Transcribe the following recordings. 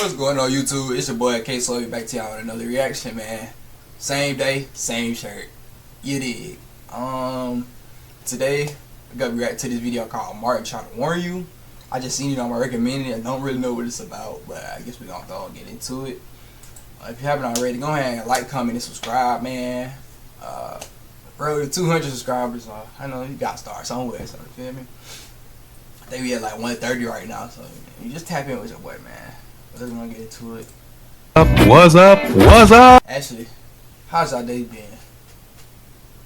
What's going on YouTube? It's your boy K Slow back to y'all with another reaction, man. Same day, same shirt. You dig? Today I got to react to this video called Martin Trying to Warn You. I just seen it on my recommended. I don't really know what it's about, but I guess we're gonna go and get into it. If you haven't already, go ahead and like, comment, and subscribe, man. Road to 200 subscribers. I know you got to start somewhere, so you feel me? I think we at like 130 right now, so you just tap in with your boy, man. Let's gonna get into it. What's up? What's up? Actually, how's y'all day been?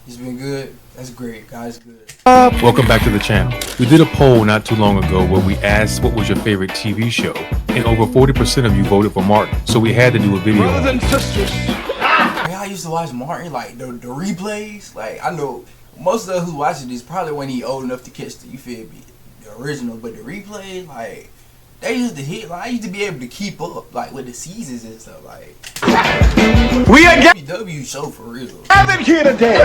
It's been good. That's great, guys. Good. Welcome back to the channel. We did a poll not too long ago where we asked what was your favorite TV show, and over 40% of you voted for Martin. So we had to do a video. Brothers and sisters. I used to watch Martin, like the replays. Like I know most of us who watching this probably when he old enough to catch the, you feel me, the original, but the replays, like they used to hit. Like I used to be able to keep up, like with the seasons and stuff. Like We are W show for real. gathered here today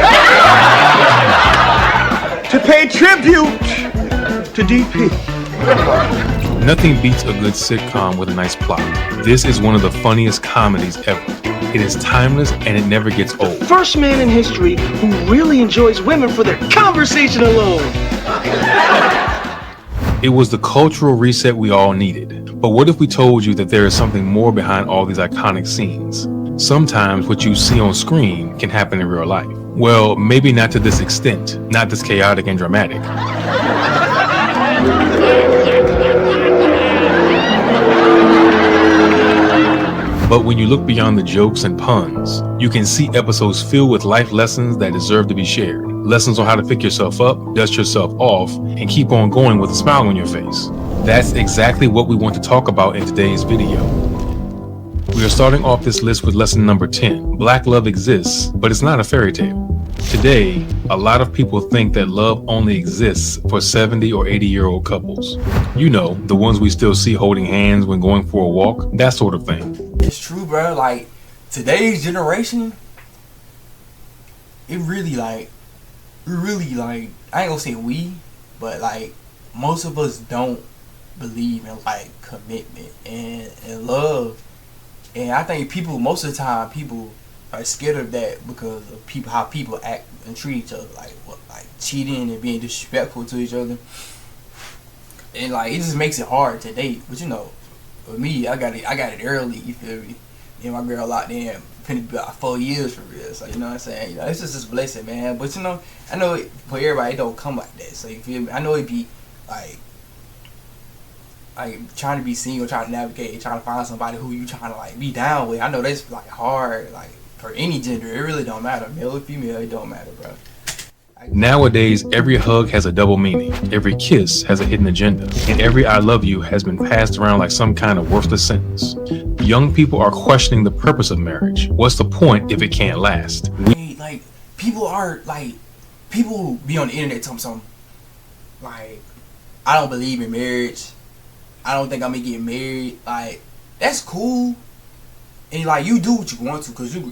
to pay tribute to DP. Nothing beats a good sitcom with a nice plot. This is one of the funniest comedies ever. It is timeless and it never gets old. First man in history who really enjoys women for their conversation alone. It was the cultural reset we all needed. But what if we told you that there is something more behind all these iconic scenes? Sometimes what you see on screen can happen in real life. Well, maybe not to this extent, not this chaotic and dramatic. But when you look beyond the jokes and puns, you can see episodes filled with life lessons that deserve to be shared. Lessons on how to pick yourself up, dust yourself off, and keep on going with a smile on your face. That's exactly what we want to talk about in today's video. We are starting off this list with lesson number 10. Black love exists, but it's not a fairy tale. Today, a lot of people think that love only exists for 70 or 80-year-old couples. You know, the ones we still see holding hands when going for a walk, that sort of thing. It's true, bro. Like today's generation, it really like, I ain't gonna say we, but like most of us don't believe in like commitment and love. And I think people, most of the time, people are scared of that because of how people act and treat each other, like cheating and being disrespectful to each other. And like it just makes it hard to date. But you know, with me, I got it early. You feel me? And my girl locked in, finna be about 4 years for real. So you know what I'm saying? You know, it's just a blessing, man. But you know, I know for everybody it don't come like that. So you feel me? I know it be like trying to be single, trying to navigate, trying to find somebody who you trying to like be down with. I know that's like hard, like for any gender. It really don't matter, male or female. It don't matter, bro. Nowadays, every hug has a double meaning, every kiss has a hidden agenda, and every I love you has been passed around like some kind of worthless sentence. Young people are questioning the purpose of marriage. What's the point if it can't last? Like people be on the internet telling something like, I don't believe in marriage. I don't think I'm gonna get married. Like that's cool. And like you do what you want to, cause you're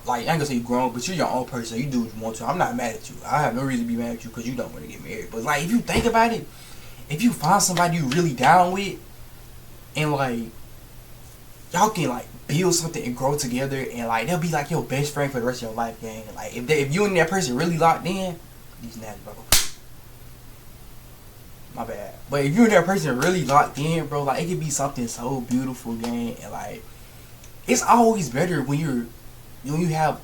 like I ain't gonna say you're grown, but you're your own person. You do what you want to. I'm not mad at you. I have no reason to be mad at you because you don't want to get married. But like if you think about it, if you find somebody you really down with, and like y'all can like build something and grow together, and like they'll be like your best friend for the rest of your life, gang. Like if you and that person really locked in, these nasty bro. My bad. But if you and that person really locked in, bro, like it could be something so beautiful, gang, and like. It's always better when you have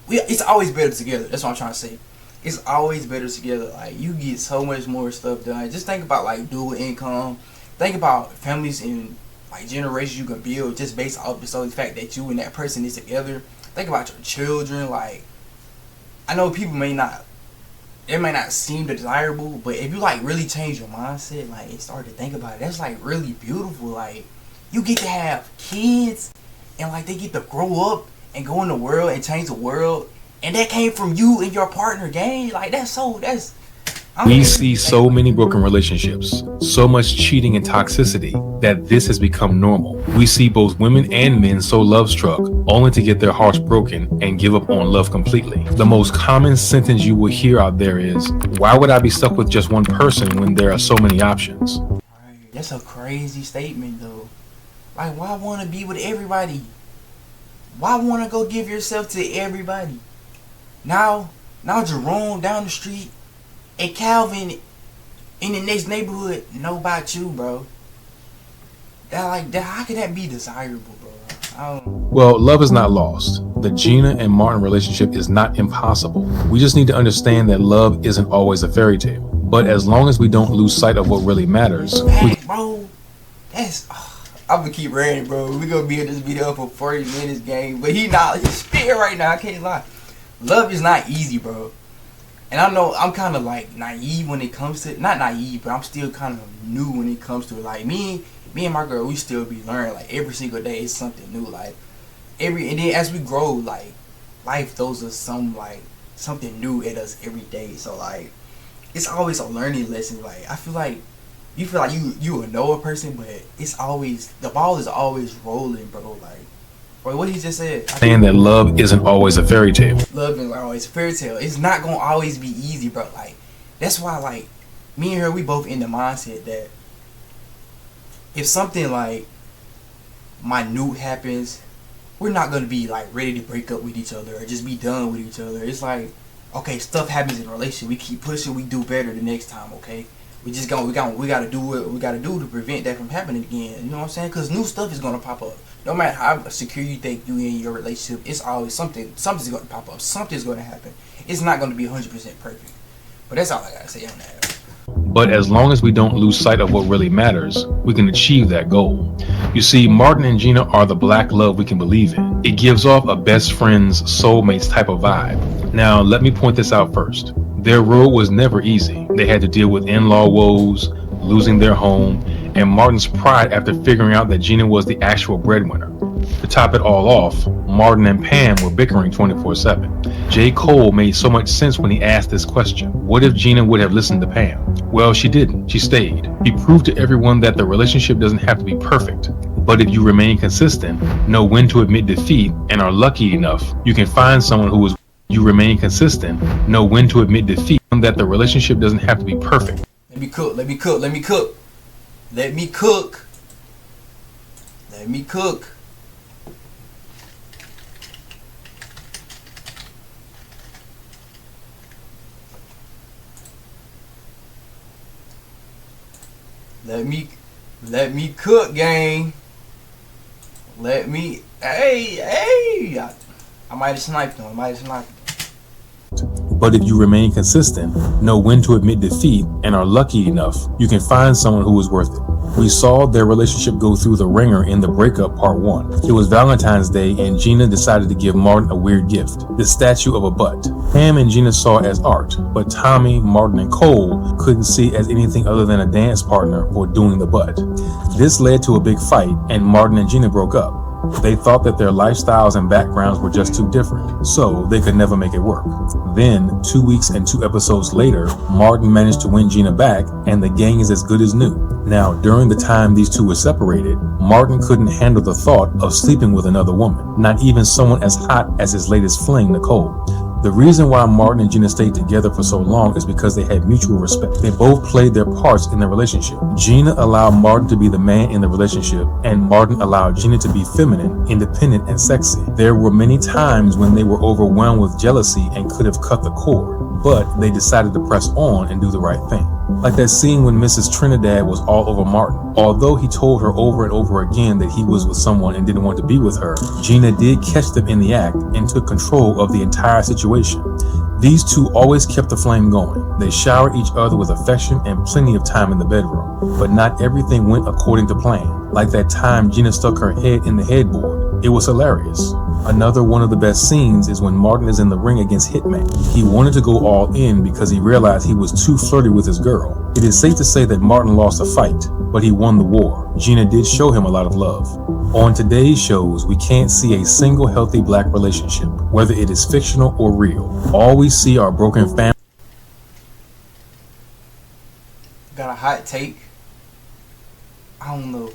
it's always better together. That's what I'm trying to say. It's always better together. Like you get so much more stuff done. Just think about like dual income. Think about families and like generations you can build just based off the fact that you and that person is together. Think about your children. Like I know people it may not seem desirable, but if you like really change your mindset, like and start to think about it, that's like really beautiful. Like you get to have kids and like they get to grow up and go in the world and change the world, and that came from you and your partner, gang. Like we see so many broken relationships, so much cheating and toxicity that this has become normal. We see both women and men so love struck only to get their hearts broken and give up on love completely. The most common sentence you will hear out there is, why would I be stuck with just one person when there are so many options? That's a crazy statement though. Like, why want to be with everybody? Why want to go give yourself to everybody? Now Jerome down the street and Calvin in the next neighborhood know about you, bro. That how can that be desirable, bro? Well, love is not lost. The Gina and Martin relationship is not impossible. We just need to understand that love isn't always a fairy tale. But as long as we don't lose sight of what really matters, bro, that's I'm gonna keep ranting, bro. We gonna be in this video for 40 minutes, gang. But he's spitting right now. I can't lie. Love is not easy, bro. And I know I'm kind of like naive when it comes to not naive, but I'm still kind of new when it comes to it. Like me and my girl, we still be learning. Like every single day is something new. Like and then as we grow, like life throws us something new at us every day. So like it's always a learning lesson. Like I feel like you will know a person, but it's always the ball is always rolling, bro. Like what he just said. Saying that love isn't always a fairy tale. Love isn't always a fairy tale. It's not gonna always be easy, bro. Like that's why, like me and her, we both in the mindset that if something like minute happens, we're not gonna be like ready to break up with each other or just be done with each other. It's like, okay, stuff happens in a relationship. We keep pushing. We do better the next time. Okay, we gotta do what we gotta do to prevent that from happening again. You know what I'm saying? Because new stuff is gonna pop up. No matter how secure you think you in your relationship, it's always something's gonna pop up. Something's gonna happen. It's not gonna be 100% perfect. But that's all I gotta say on that. But as long as we don't lose sight of what really matters, we can achieve that goal. You see, Martin and Gina are the black love we can believe in. It gives off a best friends, soulmates type of vibe. Now, let me point this out first. Their road was never easy. They had to deal with in-law woes, losing their home, and Martin's pride after figuring out that Gina was the actual breadwinner. To top it all off, Martin and Pam were bickering 24/7. J. Cole made so much sense when he asked this question. What if Gina would have listened to Pam? Well, she didn't. She stayed. He proved to everyone that the relationship doesn't have to be perfect. But if you remain consistent, know when to admit defeat, and are lucky enough, you can find someone who is. You remain consistent, know when to admit defeat, and that the relationship doesn't have to be perfect. Let me cook. Let me cook. Let me cook. Let me cook. Let me cook. Let me cook, gang. Hey. I might have sniped him. But if you remain consistent, know when to admit defeat, and are lucky enough, you can find someone who is worth it. We saw their relationship go through the ringer in the breakup part 1. It was Valentine's Day and Gina decided to give Martin a weird gift, the statue of a butt. Pam and Gina saw it as art, but Tommy, Martin, and Cole couldn't see it as anything other than a dance partner for doing the butt. This led to a big fight and Martin and Gina broke up. They thought that their lifestyles and backgrounds were just too different, so they could never make it work. Then, 2 weeks and 2 episodes later, Martin managed to win Gina back, and the gang is as good as new. Now, during the time these two were separated, Martin couldn't handle the thought of sleeping with another woman, not even someone as hot as his latest fling, Nicole. The reason why Martin and Gina stayed together for so long is because they had mutual respect. They both played their parts in the relationship. Gina allowed Martin to be the man in the relationship, and Martin allowed Gina to be feminine, independent, and sexy. There were many times when they were overwhelmed with jealousy and could have cut the cord, but they decided to press on and do the right thing. Like that scene when Mrs. Trinidad was all over Martin. Although he told her over and over again that he was with someone and didn't want to be with her, Gina did catch them in the act and took control of the entire situation. These two always kept the flame going. They showered each other with affection and plenty of time in the bedroom. But not everything went according to plan. Like that time Gina stuck her head in the headboard. It was hilarious. Another one of the best scenes is when Martin is in the ring against Hitman. He wanted to go all in because he realized he was too flirty with his girl. It is safe to say that Martin lost a fight, but he won the war. Gina did show him a lot of love. On today's shows, we can't see a single healthy black relationship, whether it is fictional or real. All we see are broken families. Got a hot take. I don't know.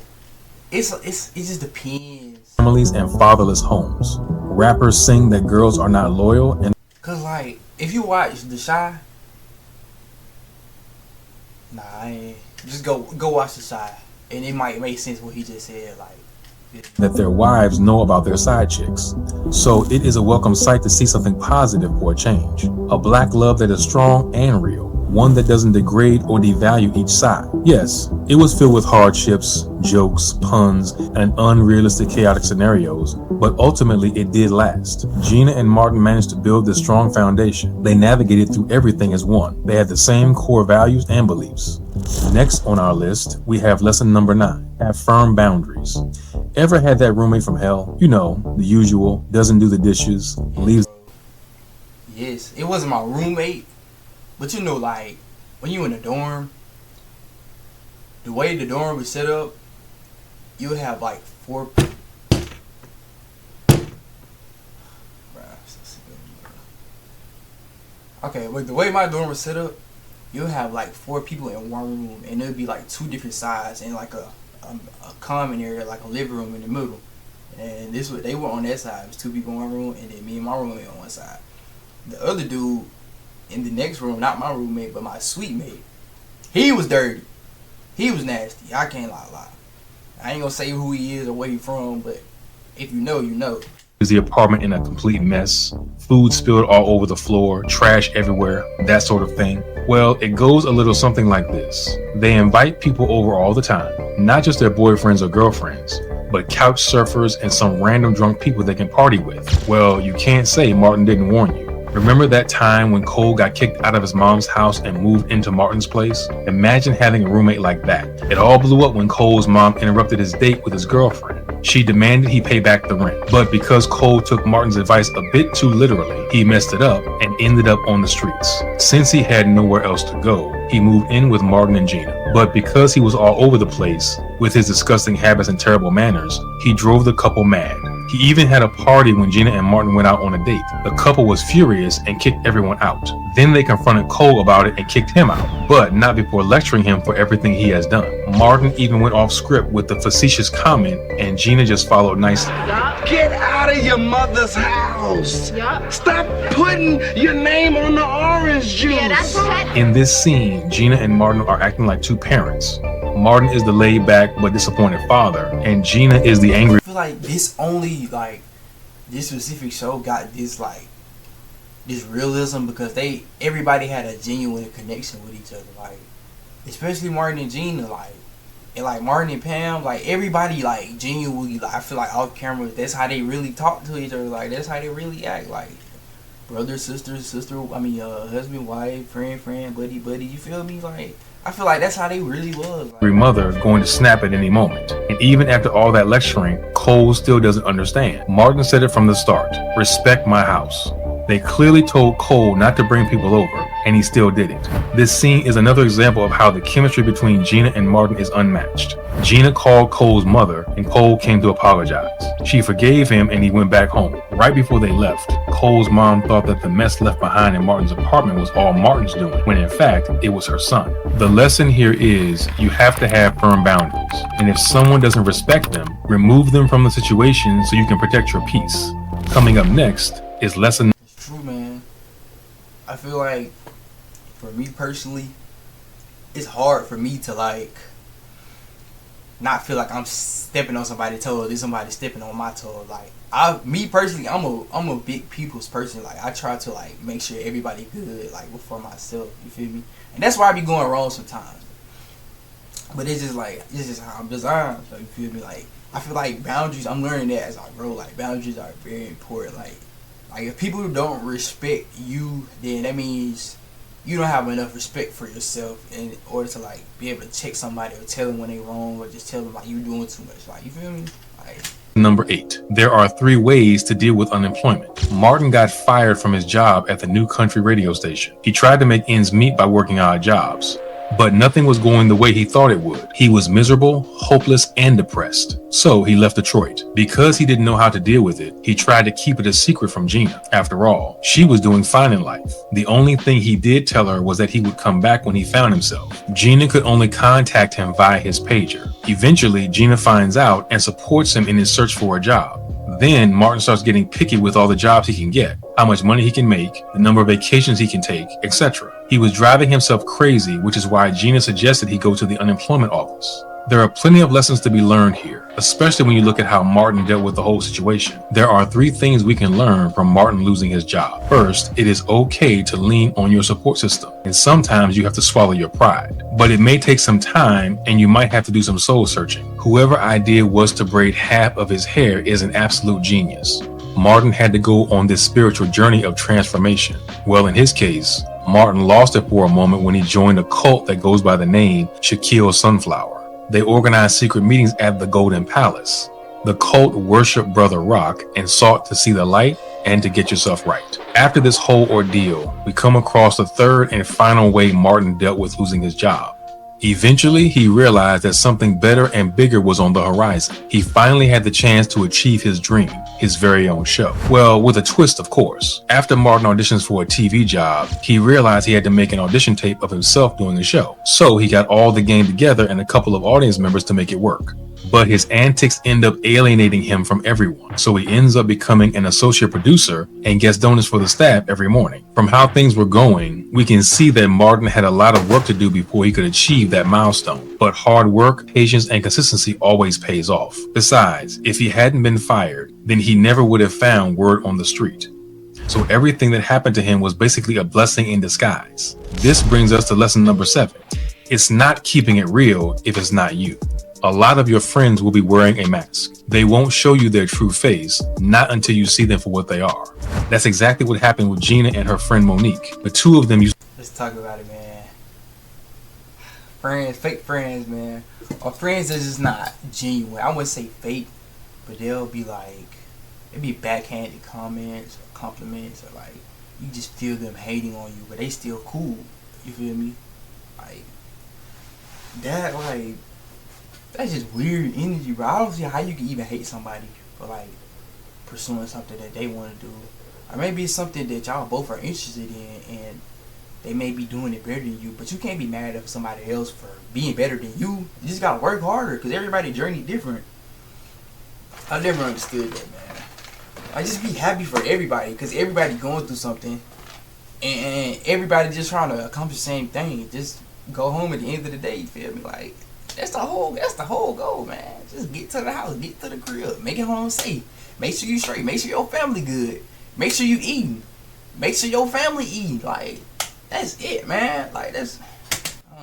It just depends. Families and fatherless homes. Rappers sing that girls are not loyal and cause like if you watch The Shy, just go watch The Shy, and it might make sense what he just said. Like that their wives know about their side chicks. So it is a welcome sight to see something positive for a change. A black love that is strong and real. One that doesn't degrade or devalue each side. Yes, it was filled with hardships, jokes, puns, and unrealistic chaotic scenarios, but ultimately it did last. Gina and Martin managed to build this strong foundation. They navigated through everything as one. They had the same core values and beliefs. Next on our list, we have lesson number 9, have firm boundaries. Ever had that roommate from hell? You know, the usual, doesn't do the dishes, leaves. Yes, it wasn't my roommate, but you know, like, when you in a dorm, the way the dorm was set up, you'll have like 4. Okay, but the way my dorm was set up, you'll have like 4 people in one room, and there'll be like 2 different sides and like a common area, like a living room in the middle. And this was, they were on that side. It was 2 people in one room, and then me and my roommate on one side. The other dude in the next room, not my roommate, but my suite mate, he was dirty. He was nasty. I can't lie. I ain't gonna say who he is or where he from, but if you know, you know. The apartment in a complete mess, food spilled all over the floor, trash everywhere, that sort of thing. Well, it goes a little something like this. They invite people over all the time, not just their boyfriends or girlfriends, but couch surfers and some random drunk people they can party with. Well, you can't say Martin didn't warn you. Remember that time when Cole got kicked out of his mom's house and moved into Martin's place? Imagine having a roommate like that. It all blew up when Cole's mom interrupted his date with his girlfriend. She demanded he pay back the rent, but because Cole took Martin's advice a bit too literally, he messed it up and ended up on the streets. Since he had nowhere else to go, he moved in with Martin and Gina. But because he was all over the place with his disgusting habits and terrible manners, he drove the couple mad. He even had a party when Gina and Martin went out on a date. The couple was furious and kicked everyone out. Then they confronted Cole about it and kicked him out, but not before lecturing him for everything he has done. Martin even went off script with the facetious comment, and Gina just followed nicely. Get out of your mother's house. Stop putting your name on the orange juice. Yeah, that's right. In this scene, Gina and Martin are acting like 2 parents. Martin is the laid-back but disappointed father, and Gina is the angry. I feel like this only, like, this specific show got this, like, this realism because everybody had a genuine connection with each other, like, especially Martin and Gina, like, and like Martin and Pam, like, everybody, like, genuinely, like, I feel like off camera, that's how they really talk to each other, like, that's how they really act, like, brother, sister, husband, wife, friend, buddy, you feel me? Like, I feel like that's how they really was. Every mother going to snap at any moment. And even after all that lecturing, Cole still doesn't understand. Martin said it from the start, respect my house. They clearly told Cole not to bring people over, and he still did it. This scene is another example of how the chemistry between Gina and Martin is unmatched. Gina called Cole's mother, and Cole came to apologize. She forgave him, and he went back home. Right before they left, Cole's mom thought that the mess left behind in Martin's apartment was all Martin's doing, when in fact, it was her son. The lesson here is you have to have firm boundaries, and if someone doesn't respect them, remove them from the situation so you can protect your peace. Coming up next is lesson. True, man. I feel like, for me personally, it's hard for me to, like, not feel like I'm stepping on somebody's toe or there's somebody stepping on my toe. Like, me personally, I'm a big people's person. Like, I try to, like, make sure everybody good, like, before myself. You feel me? And that's why I be going wrong sometimes. But it's just how I'm designed. So you feel me? Like, I feel like boundaries, I'm learning that as I grow. Like, boundaries are very important. Like if people don't respect you, then that means you don't have enough respect for yourself in order to, like, be able to check somebody or tell them when they wrong or just tell them, like, you doing too much. Like, you feel me? Like, Number 8. There are 3 ways to deal with unemployment. Martin got fired from his job at the new country radio station. He tried to make ends meet by working odd jobs, but nothing was going the way he thought it would. He was miserable, hopeless, and depressed. So he left Detroit. Because he didn't know how to deal with it, he tried to keep it a secret from Gina. After all, she was doing fine in life. The only thing he did tell her was that he would come back when he found himself. Gina could only contact him via his pager. Eventually, Gina finds out and supports him in his search for a job. Then Martin starts getting picky with all the jobs he can get, how much money he can make, the number of vacations he can take, etc. He was driving himself crazy, which is why Gina suggested he go to the unemployment office. There are plenty of lessons to be learned here, especially when you look at how Martin dealt with the whole situation. There are 3 things we can learn from Martin losing his job. First, it is okay to lean on your support system, and sometimes you have to swallow your pride. But it may take some time, and you might have to do some soul searching. Whoever idea was to braid half of his hair is an absolute genius. Martin had to go on this spiritual journey of transformation. Well, in his case, Martin lost it for a moment when he joined a cult that goes by the name Shaquille Sunflower. They organized secret meetings at the Golden Palace. The cult worshiped Brother Rock and sought to see the light and to get yourself right. After this whole ordeal, we come across the third and final way Martin dealt with losing his job. Eventually, he realized that something better and bigger was on the horizon. He finally had the chance to achieve his dream, his very own show. Well, with a twist, of course. After Martin auditions for a TV job, he realized he had to make an audition tape of himself doing the show. So he got all the gang together and a couple of audience members to make it work. But his antics end up alienating him from everyone. So he ends up becoming an associate producer and gets donuts for the staff every morning. From how things were going, we can see that Martin had a lot of work to do before he could achieve that milestone. But hard work, patience, and consistency always pays off. Besides, if he hadn't been fired, then he never would have found word on the street. So everything that happened to him was basically a blessing in disguise. This brings us to lesson number 7. It's not keeping it real if it's not you. A lot of your friends will be wearing a mask. They won't show you their true face, not until you see them for what they are. That's exactly what happened with Gina and her friend Monique. The two of them used. Let's talk about it, man. Friends, fake friends, man. Or friends that's just not genuine. I wouldn't say fake, but they'll be like, it'd be backhanded comments or compliments, or like, you just feel them hating on you, but they still cool. You feel me? Like, that, like, that's just weird energy, bro. I don't see how you can even hate somebody for like pursuing something that they want to do, or maybe it's something that y'all both are interested in, and they may be doing it better than you. But you can't be mad at somebody else for being better than you. You just gotta work harder, because everybody's journey different. I never understood that, man. I just be happy for everybody, because everybody going through something, and everybody just trying to accomplish the same thing. Just go home at the end of the day. You feel me? Like. That's the whole goal, man. Just get to the house, get to the crib, make it home safe. Make sure you straight, make sure your family good. Make sure you eating. Make sure your family eat. Like, that's it, man. Like, that's...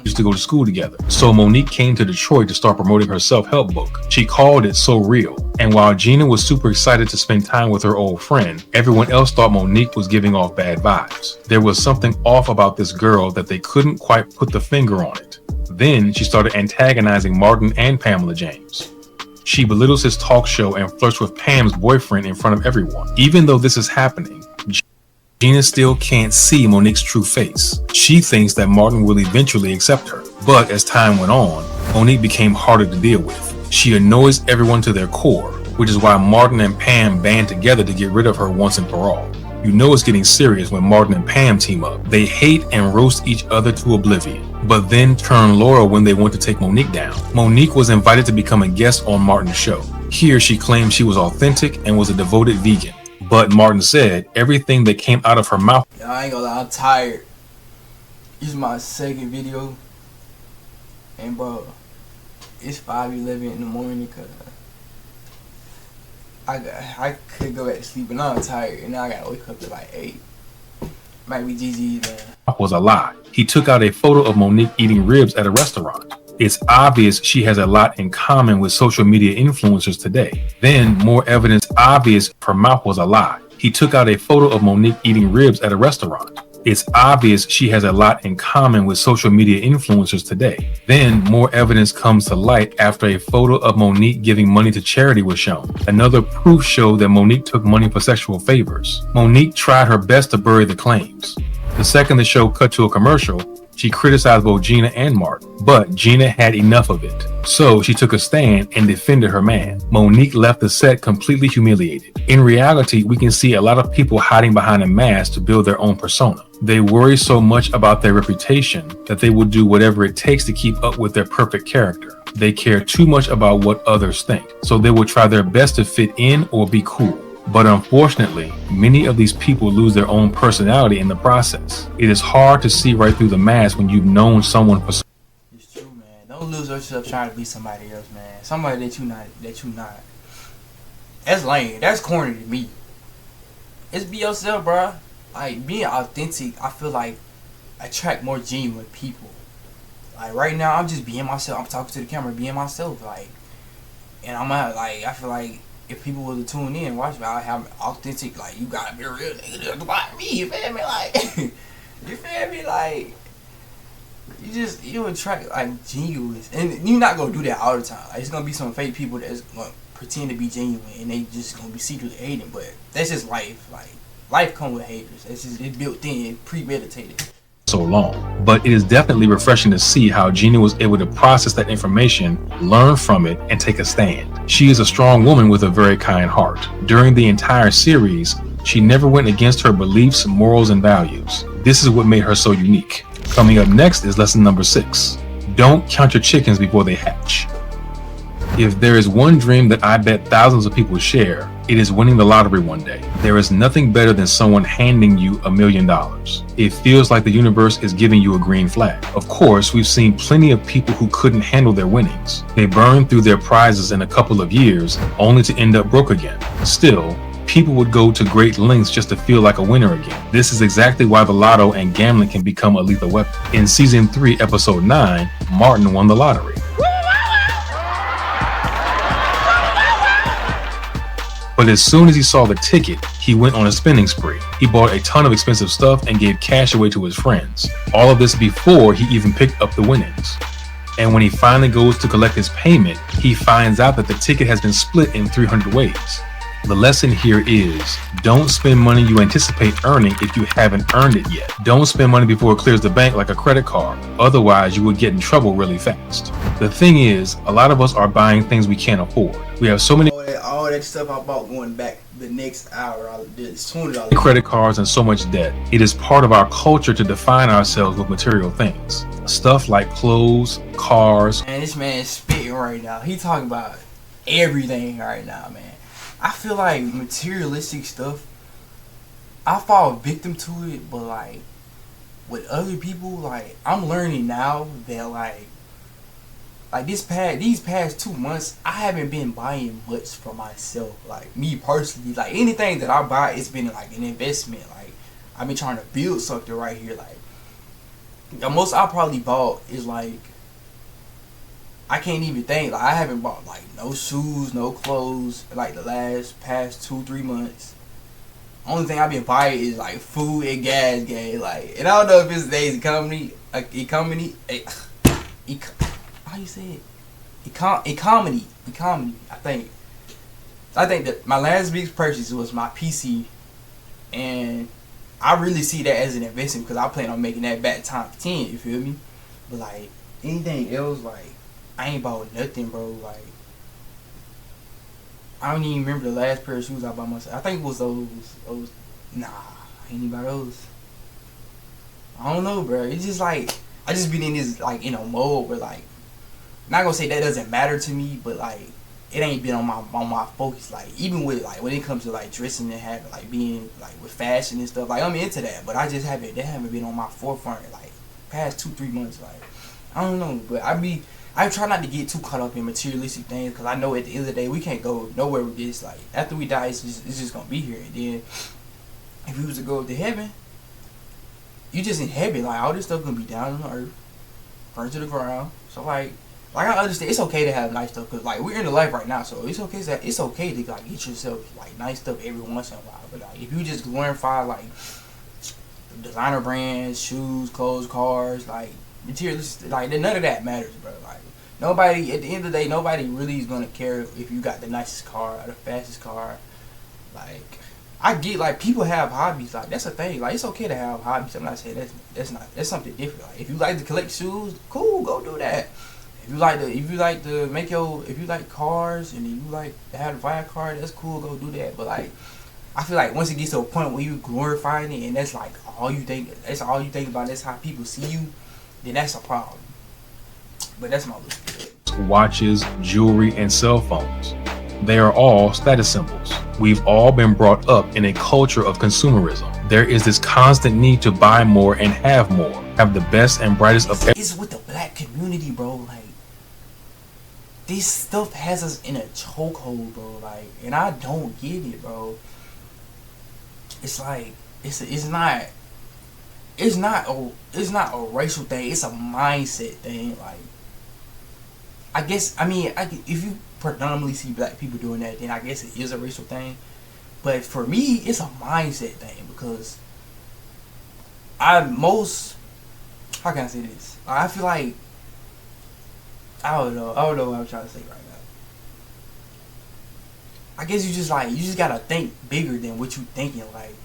used to go to school together. So Monique came to Detroit to start promoting her self-help book. She called it So Real. And while Gina was super excited to spend time with her old friend, everyone else thought Monique was giving off bad vibes. There was something off about this girl that they couldn't quite put the finger on it. Then she started antagonizing Martin and Pamela James. She belittles his talk show and flirts with Pam's boyfriend in front of everyone. Even though this is happening, Gina still can't see Monique's true face. She thinks that Martin will eventually accept her. But as time went on, Monique became harder to deal with. She annoys everyone to their core, which is why Martin and Pam band together to get rid of her once and for all. You know it's getting serious when Martin and Pam team up. They hate and roast each other to oblivion, but then turn loyal when they want to take Monique down. Monique was invited to become a guest on Martin's show. Here she claimed she was authentic and was a devoted vegan. But Martin said everything that came out of her mouth. I ain't gonna lie, I'm tired. This is my second video. And bro, it's 5:11 in the morning, cause I could go back to sleep, but now I'm tired, and now I gotta wake up at like 8. Might be GG then. Was a lie. He took out a photo of Monique eating ribs at a restaurant. It's obvious she has a lot in common with social media influencers today. Then, more evidence obvious her mouth was a lie. He took out a photo of Monique eating ribs at a restaurant. It's obvious she has a lot in common with social media influencers today. Then, more evidence comes to light after a photo of Monique giving money to charity was shown. Another proof showed that Monique took money for sexual favors. Monique tried her best to bury the claims. The second the show cut to a commercial, she criticized both Gina and Martin, but Gina had enough of it. So she took a stand and defended her man. Monique left the set completely humiliated. In reality, we can see a lot of people hiding behind a mask to build their own persona. They worry so much about their reputation that they will do whatever it takes to keep up with their perfect character. They care too much about what others think, so they will try their best to fit in or be cool. But unfortunately, many of these people lose their own personality in the process. It is hard to see right through the mask when you've known someone for so It's true, man. Don't lose yourself trying to be somebody else, man. Somebody that you not. That's lame. That's corny to me. Just be yourself, bro. Like, being authentic, I feel like attract more genuine people. Like, right now, I'm just being myself. I'm talking to the camera, being myself. Like, and I'm out, like, I feel like if people were to tune in and watch me, I have authentic, like, you gotta be real nigga about me, you feel me? Like, you feel me? Like, you attract, like, genuine. And you're not gonna do that all the time. Like, it's gonna be some fake people that's gonna pretend to be genuine and they just gonna be secretly hating, but that's just life. Like, life comes with haters. It's built in, premeditated. So long, but it is definitely refreshing to see how Gina was able to process that information, learn from it, and take a stand. She is a strong woman with a very kind heart. During the entire series, she never went against her beliefs, morals, and values. This is what made her so unique. Coming up next is lesson number 6. Don't count your chickens before they hatch. If there is one dream that I bet thousands of people share, it is winning the lottery one day. There is nothing better than someone handing you $1 million. It feels like the universe is giving you a green flag. Of course, we've seen plenty of people who couldn't handle their winnings. They burned through their prizes in a couple of years, only to end up broke again. Still, people would go to great lengths just to feel like a winner again. This is exactly why the lotto and gambling can become a lethal weapon. In season 3, episode 9, Martin won the lottery. But as soon as he saw the ticket, he went on a spending spree. He bought a ton of expensive stuff and gave cash away to his friends. All of this before he even picked up the winnings. And when he finally goes to collect his payment, he finds out that the ticket has been split in 300 ways. The lesson here is, don't spend money you anticipate earning if you haven't earned it yet. Don't spend money before it clears the bank like a credit card. Otherwise, you will get in trouble really fast. The thing is, a lot of us are buying things we can't afford. We have so many All that stuff I bought going back the next hour, I did $20. credit cards and so much debt. It is part of our culture to define ourselves with material things. Stuff like clothes, cars. Man, this man is spitting right now. He talking about everything right now, man. I feel like materialistic stuff, I fall victim to it, but like with other people, like I'm learning now that like these past 2 months, I haven't been buying much for myself. Like me personally, like anything that I buy, it's been like an investment. Like I've been trying to build something right here. Like the most I probably bought is like, I can't even think. Like I haven't bought like no shoes, no clothes like the past 2-3 months. Only thing I've been buying is like food and gas, gang. Like, and I don't know if it's today's economy, how you say it? Economy. I think that my last big purchase was my PC, and I really see that as an investment because I plan on making that back times 10. You feel me? But like anything else, like I ain't bought nothing, bro. Like I don't even remember the last pair of shoes I bought myself. I think it was those. Nah, I ain't even buy those. I don't know, bro. It's just like I just been in this like mode where like, not gonna say that doesn't matter to me, but like it ain't been on my focus. Like even with like when it comes to like dressing and having like being like with fashion and stuff, like I'm into that, but I just haven't been on my forefront like past 2-3 months. Like I don't know, but I try not to get too caught up in materialistic things because I know at the end of the day we can't go nowhere with this. Like after we die, it's just gonna be here. And then if we was to go to heaven, you just in heaven. Like all this stuff gonna be down on the earth, burned to the ground. So like I understand it's okay to have nice stuff because like we're in the life right now, so it's okay to like get yourself like nice stuff every once in a while. But like if you just glorify like designer brands, shoes, clothes, cars, like materialistic, like none of that matters, bro. Like nobody at the end of the day, nobody really is gonna care if you got the nicest car or the fastest car. Like I get like people have hobbies, like that's a thing. Like it's okay to have hobbies. I'm not saying that's something different. Like if you like to collect shoes, cool, go do that. If you like cars and you like to have to buy a car, that's cool, go do that. But like I feel like once it gets to a point where you glorifying it and that's like all you think about, that's how people see you, then that's a problem. But that's my little Watches, jewelry, and cell phones. They are all status symbols. We've all been brought up in a culture of consumerism. There is this constant need to buy more and have more, have the best and brightest of It's with the black community, bro. Like this stuff has us in a chokehold, bro. Like, and I don't get it, bro. It's like it's not a racial thing. It's a mindset thing. Like, I guess if you predominantly see black people doing that, then I guess it is a racial thing. But for me, it's a mindset thing because how can I say this? I feel like I don't know what I'm trying to say right now. I guess you just gotta think bigger than what you thinking. Like,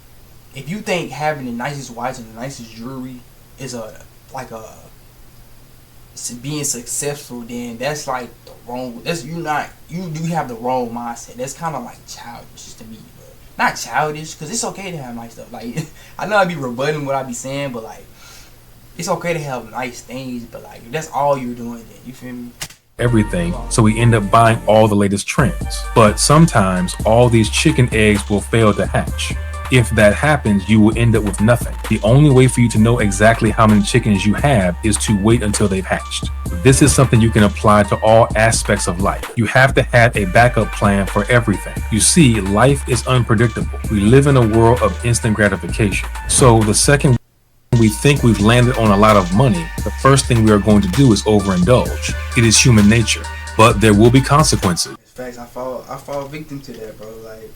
if you think having the nicest watch and the nicest jewelry is being successful, then that's like the wrong. You have the wrong mindset. That's kind of like childish to me, but not childish because it's okay to have nice stuff. Like, I know I be rebutting what I be saying, but like, it's okay to have nice things, but like, if that's all you're doing, then you feel me? Everything, so we end up buying all the latest trends. But sometimes all these chicken eggs will fail to hatch. If that happens, you will end up with nothing. The only way for you to know exactly how many chickens you have is to wait until they've hatched. This is something you can apply to all aspects of life. You have to have a backup plan for everything. You see, life is unpredictable. We live in a world of instant gratification. So the second we think we've landed on a lot of money, the first thing we are going to do is overindulge. It is human nature, but there will be consequences. Facts, I fall victim to that, bro. Like,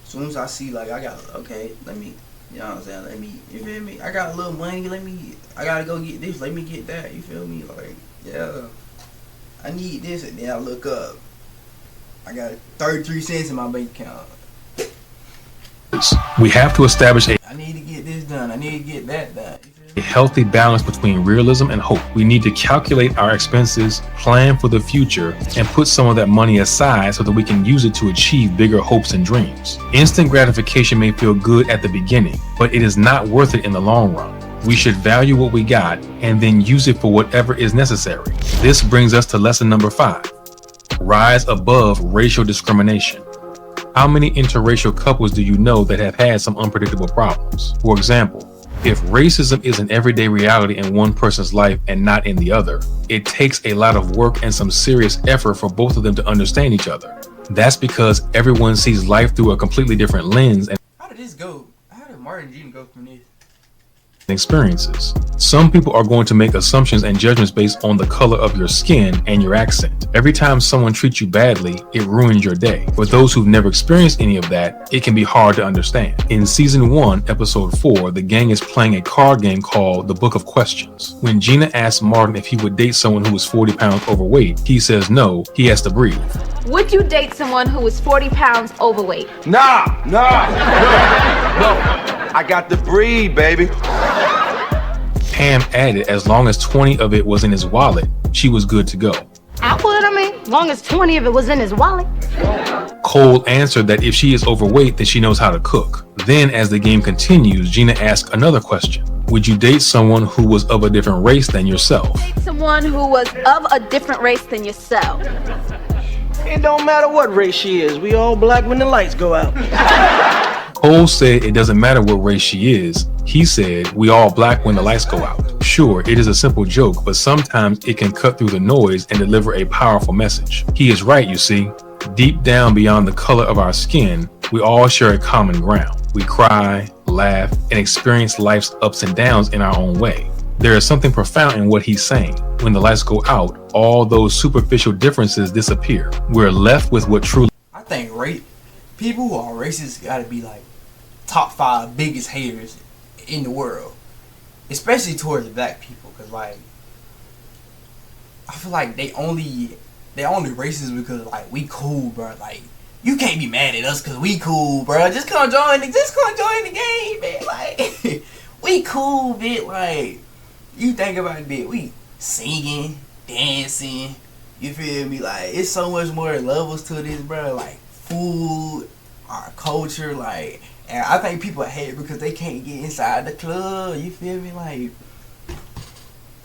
as soon as I see, like, let me, you know what I'm saying? You feel me? I got a little money, I gotta go get this, let me get that, you feel me? Like, yeah, I need this, and then I look up, I got 33 cents in my bank account. We have to establish I need to get this done. I need to get that done. a healthy balance between realism and hope. We need to calculate our expenses, plan for the future, and put some of that money aside so that we can use it to achieve bigger hopes and dreams. Instant gratification may feel good at the beginning, but it is not worth it in the long run. We should value what we got and then use it for whatever is necessary. This brings us to lesson number 5. Rise above racial discrimination. How many interracial couples do you know that have had some unpredictable problems? For example, if racism is an everyday reality in one person's life and not in the other, it takes a lot of work and some serious effort for both of them to understand each other. That's because everyone sees life through a completely different lens and How did this go? How did Martin Jean go from this? experiences. Some people are going to make assumptions and judgments based on the color of your skin and your accent. Every time someone treats you badly, it ruins your day. For those who've never experienced any of that, it can be hard to understand. In season 1, episode 4, the gang is playing a card game called The Book of Questions. When Gina asks Martin if he would date someone who is 40 pounds overweight, he says no, he has to breathe. Would you date someone who is 40 pounds overweight? No. I got to breathe, baby. Pam added as long as 20 of it was in his wallet, she was good to go. As long as 20 of it was in his wallet. Cole answered that if she is overweight, then she knows how to cook. Then, as the game continues, Gina asked another question. Would you date someone who was of a different race than yourself? Date someone who was of a different race than yourself. It don't matter what race she is. We all black when the lights go out. Cole said it doesn't matter what race she is. He said we all black when the lights go out. Sure, it is a simple joke, but sometimes it can cut through the noise and deliver a powerful message. He is right, you see. Deep down beyond the color of our skin, we all share a common ground. We cry, laugh, and experience life's ups and downs in our own way. There is something profound in what he's saying. When the lights go out, all those superficial differences disappear. We're left with what truly... I think people who are racist gotta be like top 5 biggest haters in the world, especially towards black people, because like I feel like they only racist because like we cool, bro. Like, you can't be mad at us because we cool, bro. Just come join the game, man. Like, we cool, bitch. Like, you think about it, bitch. We singing, dancing. You feel me? Like, it's so much more levels to this, bro. Like, food, our culture, like. And I think people hate because they can't get inside the club. You feel me? Like,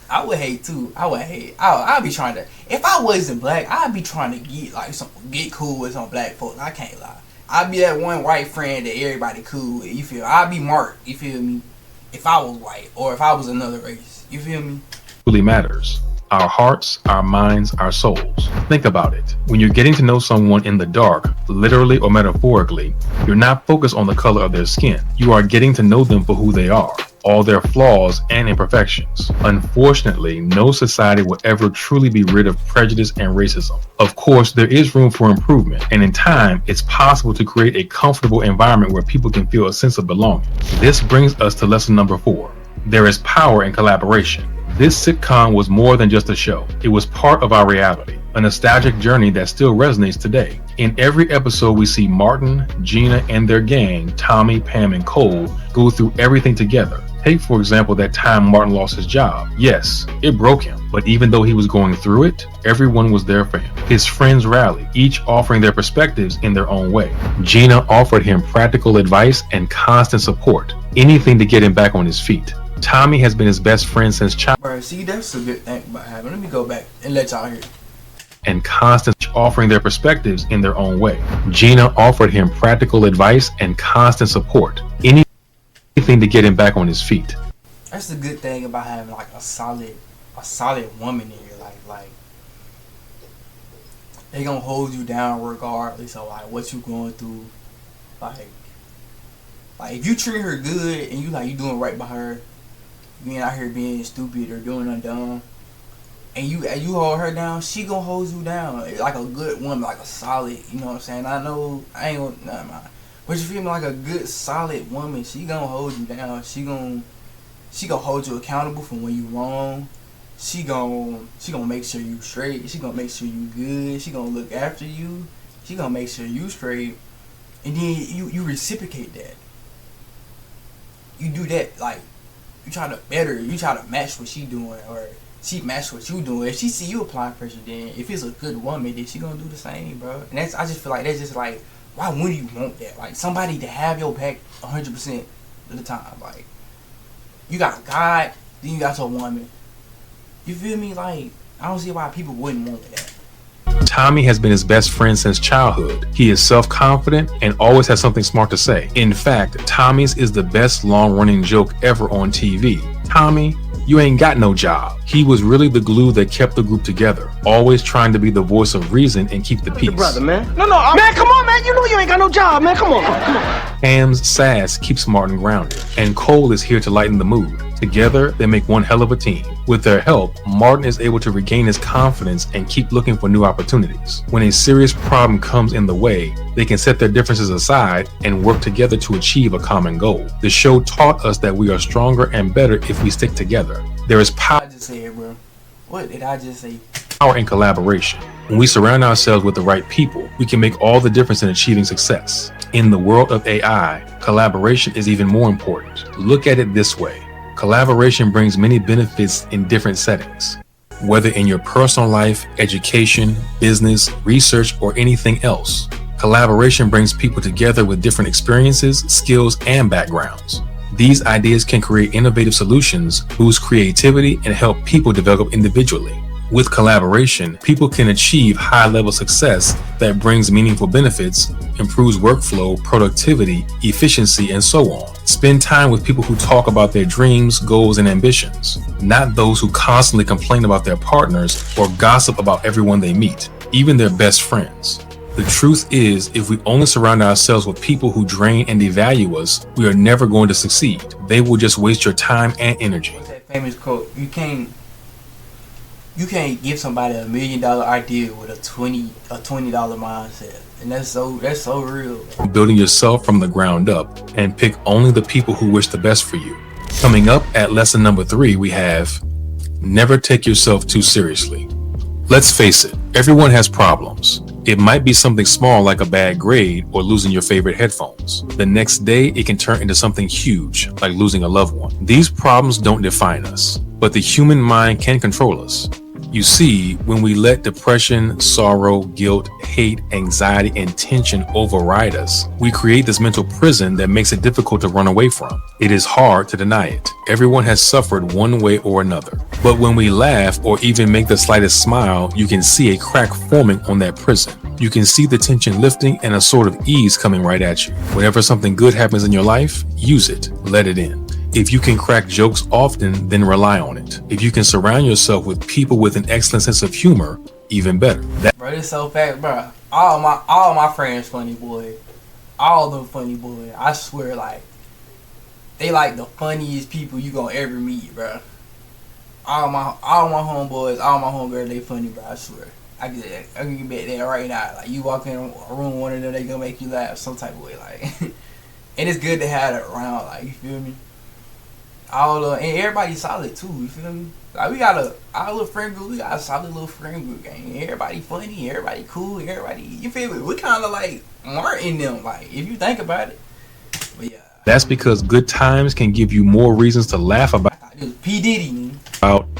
I would hate too. I'd be trying to. If I wasn't black, I'd be trying to get cool with some black folks. I can't lie. I'd be that one white friend that everybody cool with. You feel? I'd be Mark. You feel me? If I was white or if I was another race. You feel me? Really matters. our hearts, our minds, our souls. Think about it. When you're getting to know someone in the dark, literally or metaphorically, you're not focused on the color of their skin. You are getting to know them for who they are, all their flaws and imperfections. Unfortunately, no society will ever truly be rid of prejudice and racism. Of course, there is room for improvement, and in time, it's possible to create a comfortable environment where people can feel a sense of belonging. This brings us to lesson number 4. There is power in collaboration. This sitcom was more than just a show. It was part of our reality, a nostalgic journey that still resonates today. In every episode, we see Martin, Gina, and their gang, Tommy, Pam, and Cole, go through everything together. Take, for example, that time Martin lost his job. Yes, it broke him, but even though he was going through it, everyone was there for him. His friends rallied, each offering their perspectives in their own way. Gina offered him practical advice and constant support, anything to get him back on his feet. Tommy has been his best friend since childhood. Bro, see, that's a good thing about having. Let me go back and let y'all hear. And constant offering their perspectives in their own way. Gina offered him practical advice and constant support, anything to get him back on his feet. That's the good thing about having like a solid woman in your life. Like, they gonna hold you down regardless of like what you going through. Like if you treat her good and you doing right by her, you ain't out here being stupid or doing nothing dumb, and you hold her down, she gonna hold you down like a good woman, like a solid, you know what I'm saying? I know I ain't gonna, nah, man. But you feel me, like a good solid woman, she gonna hold you down. She gonna hold you accountable for when you wrong. She gonna make sure you straight. She gonna make sure you good. She gonna look after you. She gonna make sure you straight. And then you reciprocate that. You do that, like, you try to better, you try to match what she doing, or she match what you doing. If she see you applying pressure, then if it's a good woman, then she gonna do the same, bro. And I just feel like that's just like, why wouldn't you want that? Like, somebody to have your back 100% of the time. Like, you got a God, then you got your woman. You feel me? Like, I don't see why people wouldn't want that. Tommy has been his best friend since childhood. He is self-confident and always has something smart to say. In fact, Tommy's is the best long-running joke ever on TV. Tommy, you ain't got no job. He was really the glue that kept the group together, always trying to be the voice of reason and keep the peace. Brother, man. No, man, come on, man. You know you ain't got no job, man. Come on. Pam's sass keeps Martin grounded, and Cole is here to lighten the mood. Together, they make one hell of a team. With their help, Martin is able to regain his confidence and keep looking for new opportunities. When a serious problem comes in the way, they can set their differences aside and work together to achieve a common goal. The show taught us that we are stronger and better if we stick together. There is power. I just said, bro. What did I just say? Power in collaboration. When we surround ourselves with the right people, we can make all the difference in achieving success. In the world of AI, collaboration is even more important. Look at it this way. Collaboration brings many benefits in different settings. Whether in your personal life, education, business, research, or anything else, collaboration brings people together with different experiences, skills, and backgrounds. These ideas can create innovative solutions, boost creativity, and help people develop individually. With collaboration, people can achieve high-level success that brings meaningful benefits, improves workflow, productivity, efficiency, and so on. Spend time with people who talk about their dreams, goals, and ambitions, not those who constantly complain about their partners or gossip about everyone they meet, even their best friends. The truth is, if we only surround ourselves with people who drain and devalue us, we are never going to succeed. They will just waste your time and energy. What's that famous quote? You can't give somebody $1 million idea with a $20 mindset, and that's so real. Building yourself from the ground up, and pick only the people who wish the best for you. Coming up at lesson number 3, we have never take yourself too seriously. Let's face it, everyone has problems. It might be something small like a bad grade or losing your favorite headphones. The next day, it can turn into something huge, like losing a loved one. These problems don't define us, but the human mind can control us. You see, when we let depression, sorrow, guilt, hate, anxiety, and tension override us, we create this mental prison that makes it difficult to run away from. It is hard to deny it. Everyone has suffered one way or another. But when we laugh or even make the slightest smile, you can see a crack forming on that prison. You can see the tension lifting and a sort of ease coming right at you. Whenever something good happens in your life, use it. Let it in. If you can crack jokes often, then rely on it. If you can surround yourself with people with an excellent sense of humor, even better. Bro, it's so fast, bro. All my friends funny, boy. All them funny, boy. I swear, like, they like the funniest people you gonna ever meet, bro. All my homeboys, all my homegirls, they funny, bro. I swear. I can bet that right now. Like, you walk in a room, one of them, they gonna make you laugh some type of way, like. And it's good to have it around, like, you feel me? And everybody's solid too, you feel me? Like, we got our little friend group, we got a solid little friend group gang. Everybody funny, everybody cool, everybody, you feel me? We kind of like Martin them, like, if you think about it. But yeah. That's because good times can give you more reasons to laugh about It was P. Diddy.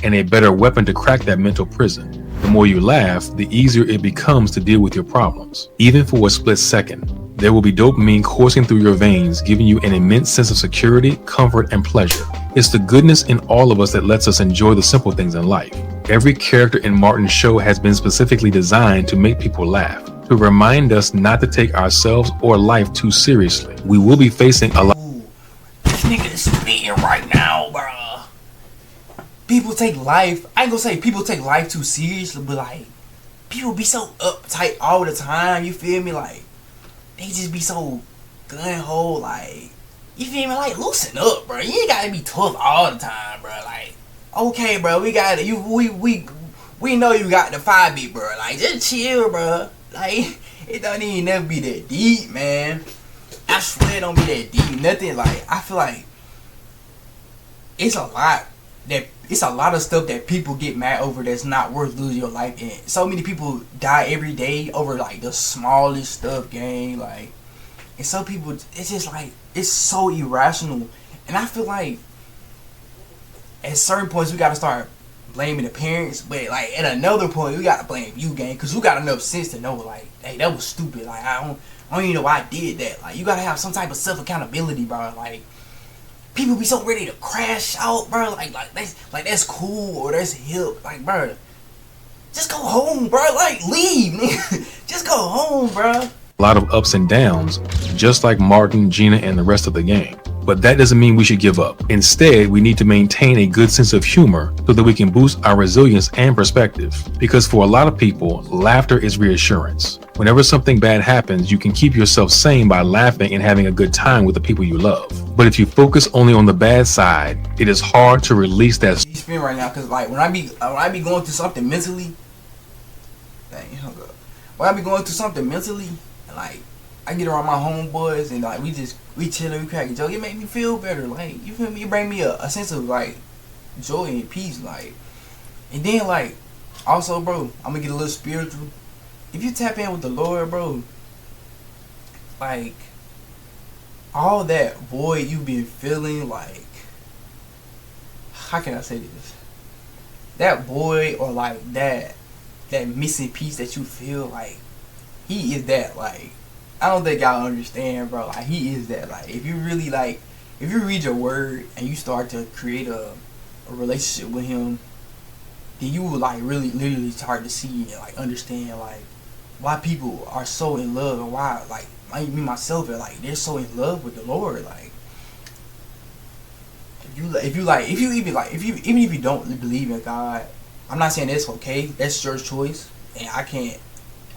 And a better weapon to crack that mental prison. The more you laugh, the easier it becomes to deal with your problems. Even for a split second, there will be dopamine coursing through your veins, giving you an immense sense of security, comfort, and pleasure. It's the goodness in all of us that lets us enjoy the simple things in life. Every character in Martin's show has been specifically designed to make people laugh, to remind us not to take ourselves or life too seriously. We will be facing a lot. This nigga is spitting right now, bro. People take life, I ain't gonna say people take life too seriously, but like, people be so uptight all the time, you feel me? Like, they just be so gun-ho, like, you feel me? Like, loosen up, bro. You ain't gotta be tough all the time, bro. Like, okay, bro, we know you got the 5-bit, bro. Like, just chill, bro. Like, it don't even never be that deep, man. I swear it don't be that deep. Nothing, like, I feel like it's a lot of stuff that people get mad over that's not worth losing your life in. So many people die every day over like the smallest stuff, gang. Like, and some people, it's just like, it's so irrational. And I feel like at certain points we gotta start blaming the parents, but like at another point we gotta blame you, gang, cause you got enough sense to know, like, hey, that was stupid. Like, I don't even know why I did that. Like, you gotta have some type of self accountability, bro. Like, people be so ready to crash out, bro. Like that's cool or that's hip. Like, bro, just go home, bro. Like, leave, nigga. Just go home, bro. A lot of ups and downs, just like Martin, Gina, and the rest of the gang. But that doesn't mean we should give up. Instead, we need to maintain a good sense of humor so that we can boost our resilience and perspective. Because for a lot of people, laughter is reassurance. Whenever something bad happens, you can keep yourself sane by laughing and having a good time with the people you love. But if you focus only on the bad side, it is hard to release that spin right now. Cause like when I be going through something mentally, when I be going through something mentally, like, I get around my homeboys and like we chillin', we crack a joke. It make me feel better. Like, you feel me? It bring me a sense of like joy and peace. Like, and then like also, bro, I'm gonna get a little spiritual. If you tap in with the Lord, bro, like all that void you've been feeling, like, how can I say this? That void or like that missing piece that you feel, like, He is that. Like, I don't think y'all understand, bro. Like, He is that. Like, if you really, like, if you read your word and you start to create a relationship with Him, then you will, like, really literally start to see and, like, understand, like, why people are so in love and why, like, me myself, and like, they're so in love with the Lord. Like, even if you don't believe in God, I'm not saying that's okay. That's your choice, and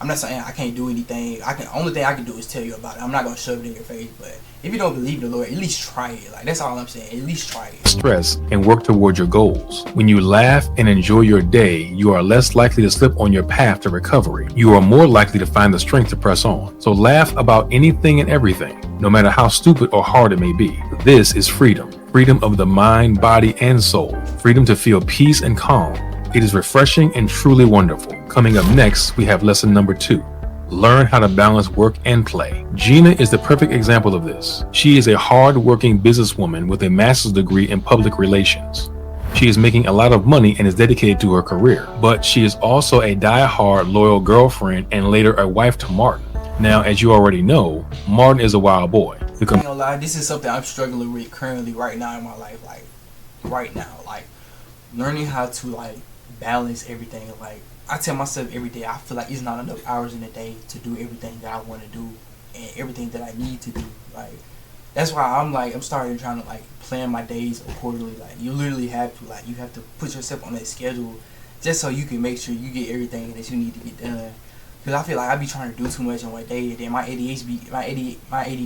I'm not saying I can't do anything. Only thing I can do is tell you about it. I'm not gonna shove it in your face. But if you don't believe in the Lord, at least try it. Like, that's all I'm saying. At least try it. Stress and work toward your goals. When you laugh and enjoy your day, you are less likely to slip on your path to recovery. You are more likely to find the strength to press on. So laugh about anything and everything, no matter how stupid or hard it may be. This is freedom. Freedom of the mind, body, and soul. Freedom to feel peace and calm. It is refreshing and truly wonderful. Coming up next, we have lesson number 2. Learn how to balance work and play. Gina is the perfect example of this. She is a hard-working businesswoman with a master's degree in public relations. She is making a lot of money and is dedicated to her career, but she is also a die-hard loyal girlfriend and later a wife to Martin. Now, as you already know, Martin is a wild boy. I ain't gonna lie, this is something I'm struggling with currently right now in my life. Like, right now, like, learning how to, like, balance everything. Like, I tell myself every day, I feel like it's not enough hours in a day to do everything that I want to do and everything that I need to do. Like, That's why I'm starting trying to like plan my days accordingly. Like you literally have to you have to put yourself on that schedule just so you can make sure you get everything that you need to get done. Cause I feel like I be trying to do too much in one day, and then my ADD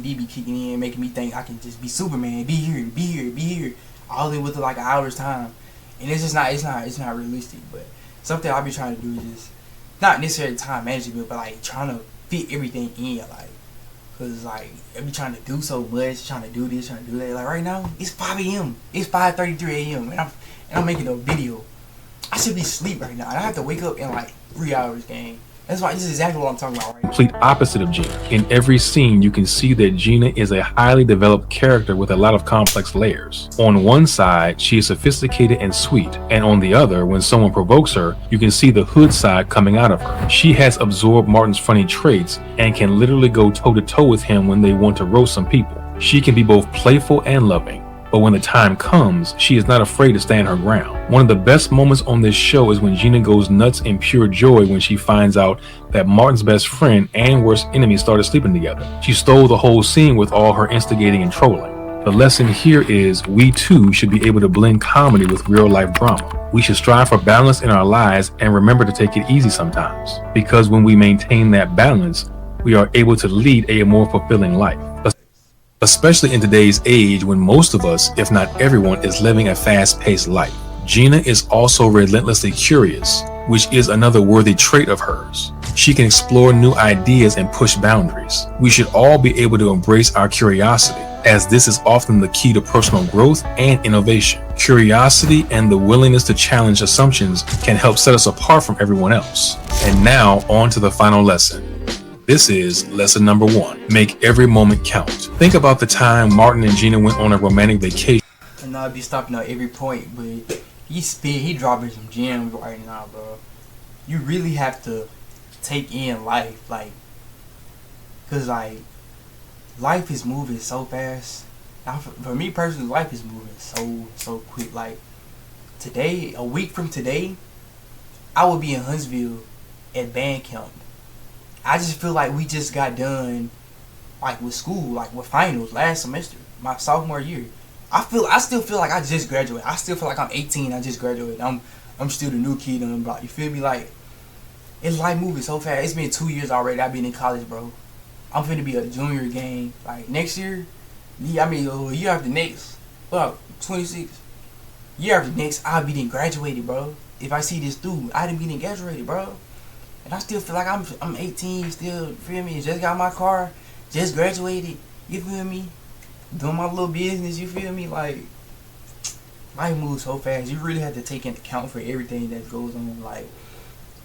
be kicking in, making me think I can just be Superman, be here, all in with like an hour's time, and it's just it's not realistic. But something I be trying to do is just not necessarily time management, but like trying to fit everything in, like, cause like I be trying to do so much, trying to do this, trying to do that. Like right now, it's 5 a.m., it's 5:33 a.m., and I'm making a video. I should be asleep right now, and I have to wake up in like 3 hours, gang. That's why this is exactly what I'm talking about right now. Complete opposite of Gina. In every scene, you can see that Gina is a highly developed character with a lot of complex layers. On one side, she is sophisticated and sweet, and on the other, when someone provokes her, you can see the hood side coming out of her. She has absorbed Martin's funny traits and can literally go toe-to-toe with him when they want to roast some people. She can be both playful and loving. But when the time comes, she is not afraid to stand her ground. One of the best moments on this show is when Gina goes nuts in pure joy when she finds out that Martin's best friend and worst enemy started sleeping together. She stole the whole scene with all her instigating and trolling. The lesson here is we too should be able to blend comedy with real life drama. We should strive for balance in our lives and remember to take it easy sometimes. Because when we maintain that balance, we are able to lead a more fulfilling life. Especially in today's age when most of us, if not everyone, is living a fast-paced life. Gina is also relentlessly curious, which is another worthy trait of hers. She can explore new ideas and push boundaries. We should all be able to embrace our curiosity, as this is often the key to personal growth and innovation. Curiosity and the willingness to challenge assumptions can help set us apart from everyone else. And now, on to the final lesson. This is lesson number 1. Make every moment count. Think about the time Martin and Gina went on a romantic vacation. And I'll be stopping at every point, but he dropping some gems right now, bro. You really have to take in life, like, cause like life is moving so fast. Now, for me personally, life is moving so quick. Like today, a week from today, I will be in Huntsville at band camp. I just feel like we just got done, like with school, like with finals last semester, my sophomore year. I still feel like I just graduated. I still feel like I'm 18. I just graduated. I'm still the new kid on the block. You feel me? Like it's life moving so fast. It's been 2 years already. I've been in college, bro. I'm finna be a junior gang. Like next year, year after next, well, 26. Year after next, I'll be then graduated, bro. If I see this dude, I done be then graduated, bro. And I still feel like I'm 18 still, you feel me? Just got my car, just graduated, you feel me? Doing my little business, you feel me? Like, life moves so fast. You really have to take into account for everything that goes on. Like,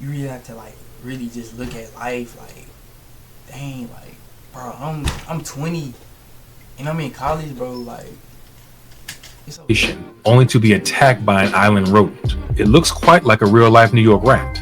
you really have to, like, really just look at life. Like, dang, like, bro, I'm 20, and I'm in college, bro. Like, it's okay. Only to be attacked by an island rodent. It looks quite like a real-life New York rat.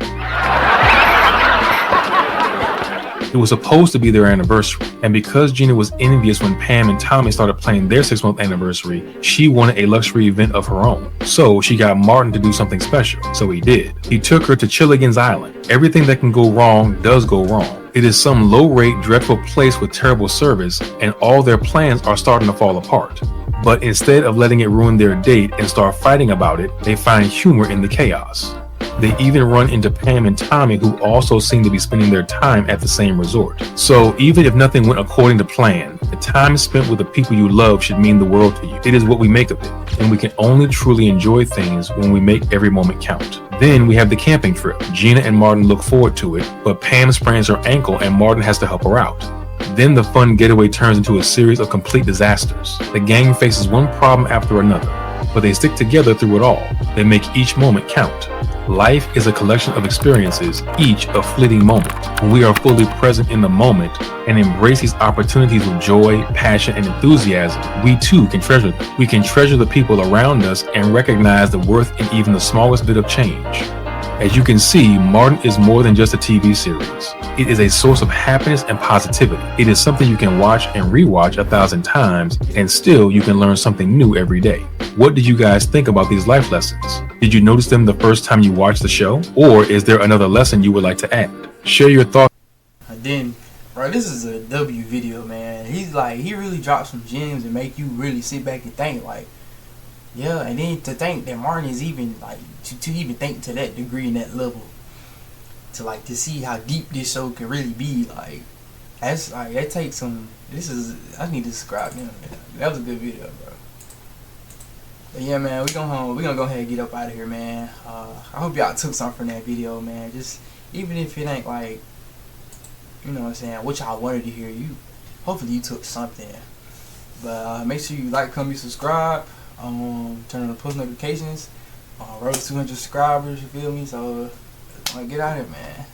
It was supposed to be their anniversary, and because Gina was envious when Pam and Tommy started planning their 6-month anniversary, she wanted a luxury event of her own. So she got Martin to do something special. So he did. He took her to Chilligan's Island. Everything that can go wrong does go wrong. It is some low-rate, dreadful place with terrible service, and all their plans are starting to fall apart. But instead of letting it ruin their date and start fighting about it, they find humor in the chaos. They even run into Pam and Tommy, who also seem to be spending their time at the same resort. So even if nothing went according to plan, the time spent with the people you love should mean the world to you. It is what we make of it, and we can only truly enjoy things when we make every moment count. Then we have the camping trip. Gina and Martin look forward to it, but Pam sprains her ankle and Martin has to help her out. Then the fun getaway turns into a series of complete disasters. The gang faces one problem after another, but they stick together through it all. They make each moment count. Life is a collection of experiences, each a fleeting moment. When we are fully present in the moment and embrace these opportunities with joy, passion, and enthusiasm, we too can treasure them. We can treasure the people around us and recognize the worth in even the smallest bit of change. As you can see, Martin is more than just a TV series. It is a source of happiness and positivity. It is something you can watch and rewatch 1,000 times, and still you can learn something new every day. What did you guys think about these life lessons? Did you notice them the first time you watched the show? Or is there another lesson you would like to add? Share your thoughts. And then Bro, this is a W video, man. He's like, he really dropped some gems and make you really sit back and think, like, yeah, and then to think that Martin is even, like, to even think to that degree and that level, to, like, to see how deep this show can really be, like, that's, like, that takes some, I need to subscribe to him, man. That was a good video, bro. But yeah, man, we gonna go ahead and get up out of here, man. I hope y'all took something from that video, man. Just, even if it ain't, like, you know what I'm saying, what y'all wanted to hear, hopefully you took something. But make sure you like, comment, subscribe, turn on the post notifications. Road to 200 subscribers, you feel me? So get out here, man.